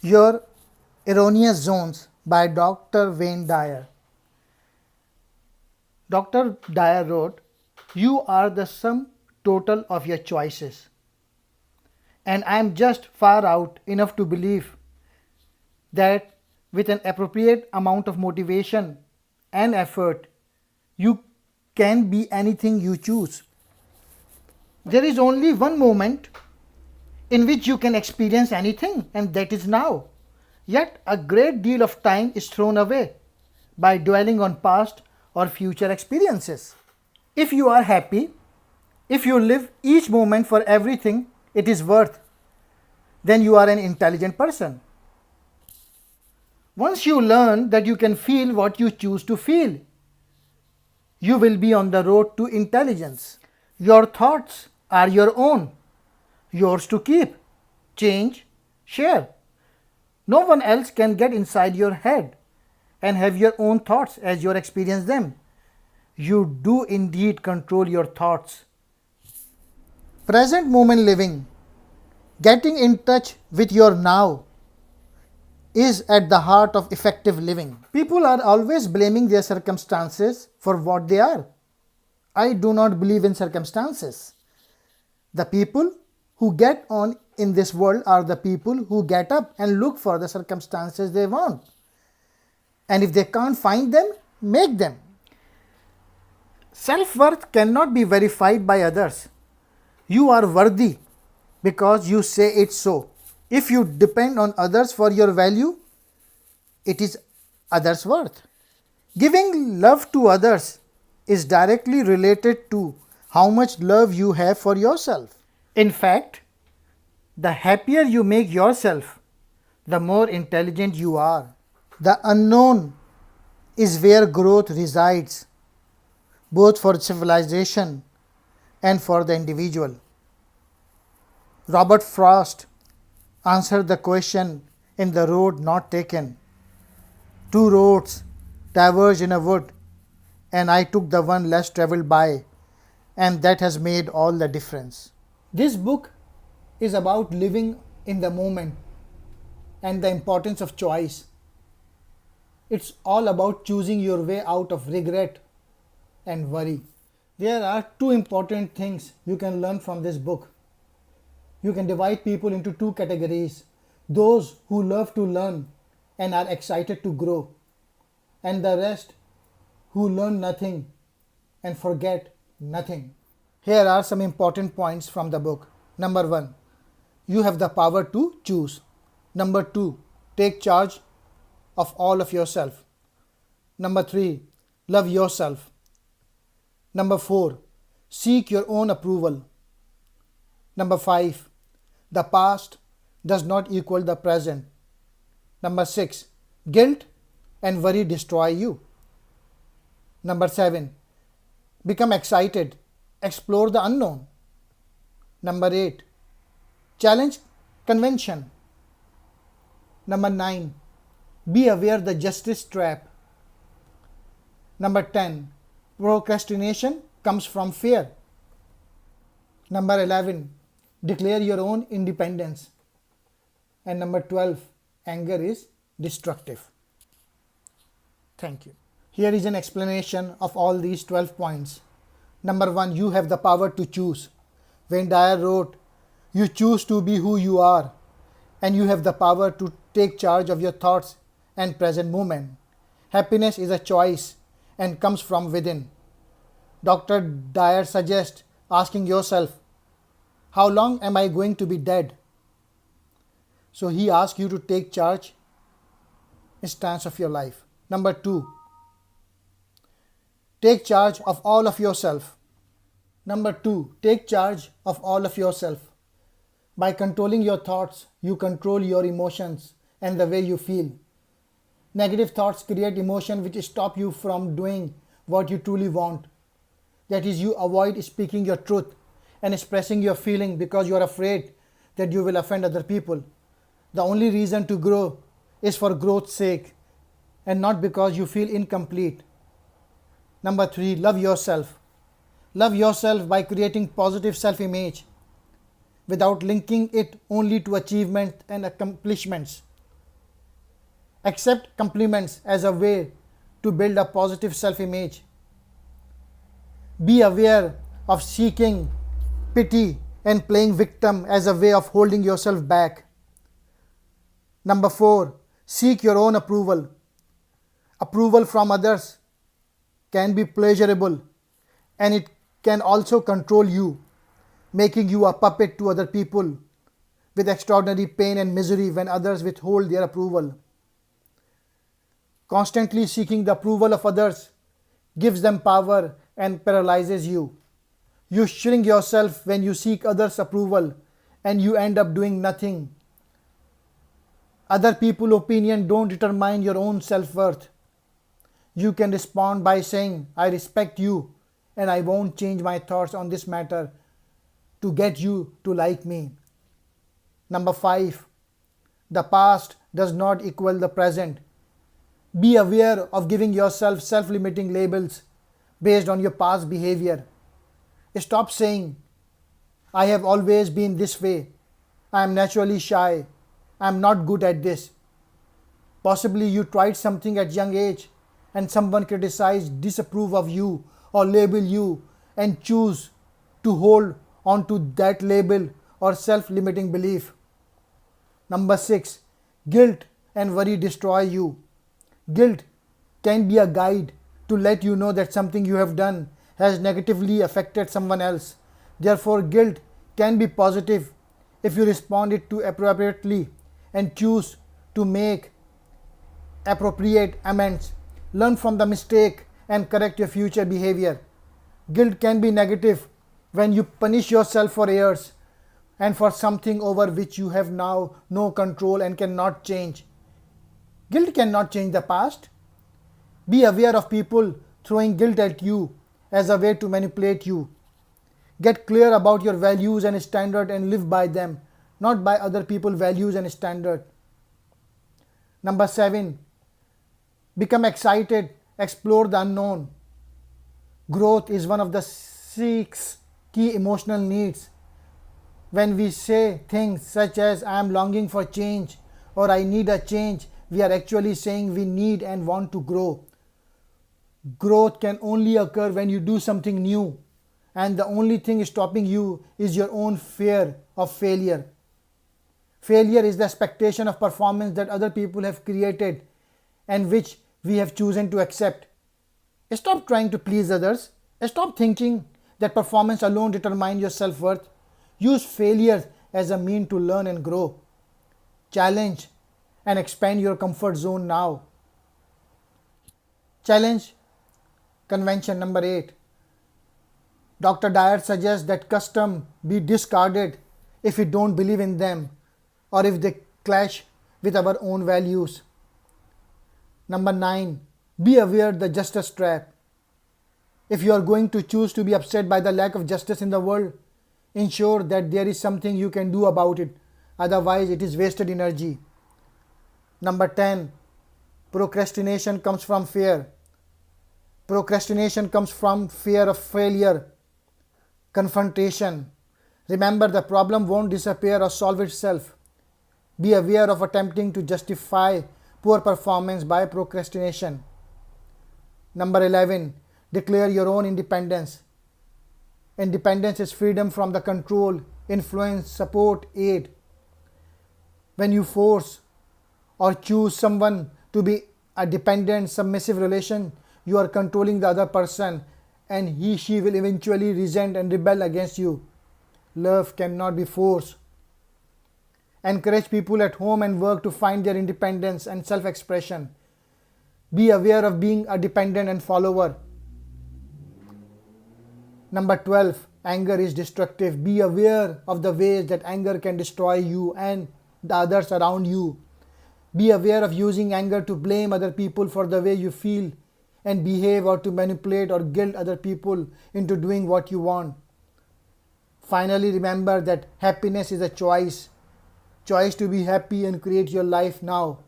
Your Erroneous Zones by Dr. Wayne Dyer. Dr. Dyer wrote, "You are the sum total of your choices." And I am just far out enough to believe that with an appropriate amount of motivation and effort, you can be anything you choose. There is only one moment in which you can experience anything, and that is now. Yet a great deal of time is thrown away by dwelling on past or future experiences. If you are happy, if you live each moment for everything it is worth, then you are an intelligent person. Once you learn that you can feel what you choose to feel, you will be on the road to intelligence. Your thoughts are your own, yours to keep, change, share. No one else can get inside your head and have your own thoughts as you experience them. You do indeed control your thoughts. Present moment living, getting in touch with your now, is at the heart of effective living. People are always blaming their circumstances for what they are. I do not believe in circumstances. The people who get on in this world are the people who get up and look for the circumstances they want. And if they can't find them, make them. Self-worth cannot be verified by others. You are worthy because you say it so. If you depend on others for your value, it is others' worth. Giving love to others is directly related to how much love you have for yourself. In fact, the happier you make yourself, the more intelligent you are. The unknown is where growth resides, both for civilization and for the individual. Robert Frost answered the question in The Road Not Taken. Two roads diverged in a wood, and I took the one less traveled by, and that has made all the difference. This book is about living in the moment and the importance of choice. It's all about choosing your way out of regret and worry. There are two important things you can learn from this book. You can divide people into two categories: those who love to learn and are excited to grow, and the rest who learn nothing and forget nothing. Here are some important points from the book. Number 1, you have the power to choose. Number 2, take charge of all of yourself. Number 3, love yourself. Number 4, seek your own approval. Number 5, the past does not equal the present. Number 6, guilt and worry destroy you. Number 7, become excited, explore the unknown. Number 8, challenge convention. Number 9, be aware the justice trap. Number 10, procrastination comes from fear. Number 11, declare your own independence. And number 12, anger is destructive. Thank you. Here is an explanation of all these 12 points. Number 1, you have the power to choose. Wayne Dyer wrote, you choose to be who you are, and you have the power to take charge of your thoughts and present moment. Happiness is a choice and comes from within. Dr. Dyer suggests asking yourself, how long am I going to be dead? So he asks you to take charge instance of your life. Number 2, take charge of all of yourself. Number 2, take charge of all of yourself. By controlling your thoughts, you control your emotions and the way you feel. Negative thoughts create emotion which stop you from doing what you truly want. That is, you avoid speaking your truth and expressing your feeling because you are afraid that you will offend other people. The only reason to grow is for growth's sake and not because you feel incomplete. Number 3, love yourself. Love yourself by creating positive self-image without linking it only to achievement and accomplishments. Accept compliments as a way to build a positive self image. Be aware of seeking pity and playing victim as a way of holding yourself back. Number 4, seek your own approval. Approval from others can be pleasurable and it can also control you, making you a puppet to other people with extraordinary pain and misery when others withhold their approval. Constantly seeking the approval of others gives them power and paralyzes you. You shrink yourself when you seek others' approval and you end up doing nothing. Other people's opinion don't determine your own self-worth. You can respond by saying, I respect you and I won't change my thoughts on this matter to get you to like me. Number 5, the past does not equal the present. Be aware of giving yourself self-limiting labels based on your past behavior. Stop saying, I have always been this way. I am naturally shy. I am not good at this. Possibly you tried something at young age and someone criticized, disapprove of you or label you and choose to hold on to that label or self-limiting belief. Number 6, guilt and worry destroy you. Guilt can be a guide to let you know that something you have done has negatively affected someone else. Therefore, guilt can be positive if you respond it to appropriately and choose to make appropriate amends, learn from the mistake and correct your future behavior. Guilt can be negative when you punish yourself for errors and for something over which you have now no control and cannot change. Guilt cannot change the past. Be aware of people throwing guilt at you as a way to manipulate you. Get clear about your values and standards and live by them, not by other people's values and standards. Number 7, become excited, explore the unknown. Growth is one of the 6 key emotional needs. When we say things such as I am longing for change or I need a change, we are actually saying we need and want to grow. Growth can only occur when you do something new, and the only thing stopping you is your own fear of failure. Failure is the expectation of performance that other people have created and which we have chosen to accept. Stop trying to please others. Stop thinking that performance alone determines your self-worth. Use failure as a means to learn and grow. Challenge and expand your comfort zone now. Challenge convention. Number 8. Dr. Dyer suggests that custom be discarded if we don't believe in them or if they clash with our own values. Number 9. Be aware of the justice trap. If you are going to choose to be upset by the lack of justice in the world, ensure that there is something you can do about it. Otherwise, it is wasted energy. Number 10. Procrastination comes from fear. Procrastination comes from fear of failure, confrontation. Remember, the problem won't disappear or solve itself. Be aware of attempting to justify poor performance by procrastination. Number 11. Declare your own independence. Independence is freedom from the control, influence, support, aid. When you force or choose someone to be a dependent, submissive relation, you are controlling the other person and she will eventually resent and rebel against you. Love cannot be forced. Encourage people at home and work to find their independence and self-expression. Be aware of being a dependent and follower. Number 12. Anger is destructive. Be aware of the ways that anger can destroy you and the others around you. Be aware of using anger to blame other people for the way you feel and behave or to manipulate or guilt other people into doing what you want. Finally, remember that happiness is a choice. Choice to be happy and create your life now.